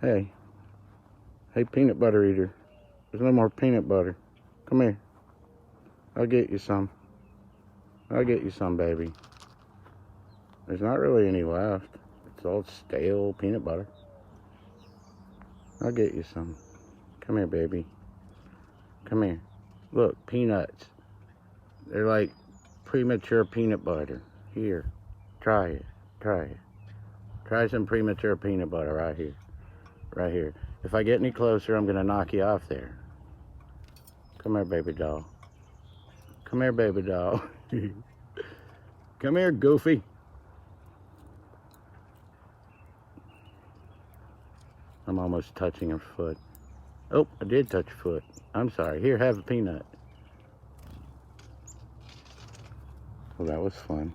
Hey. Hey, peanut butter eater. There's no more peanut butter. Come here. I'll get you some. I'll get you some, baby. There's not really any left. It's all stale peanut butter. I'll get you some. Come here, baby. Come here. Look, peanuts. They're like premature peanut butter. Here. Try it. Try it. Try some premature peanut butter right here. Right here. If I get any closer, I'm going to knock you off there. Come here, baby doll. Come here, baby doll. Come here, Goofy. I'm almost touching her foot. Oh, I did touch her foot. I'm sorry. Here, have a peanut. Well, that was fun.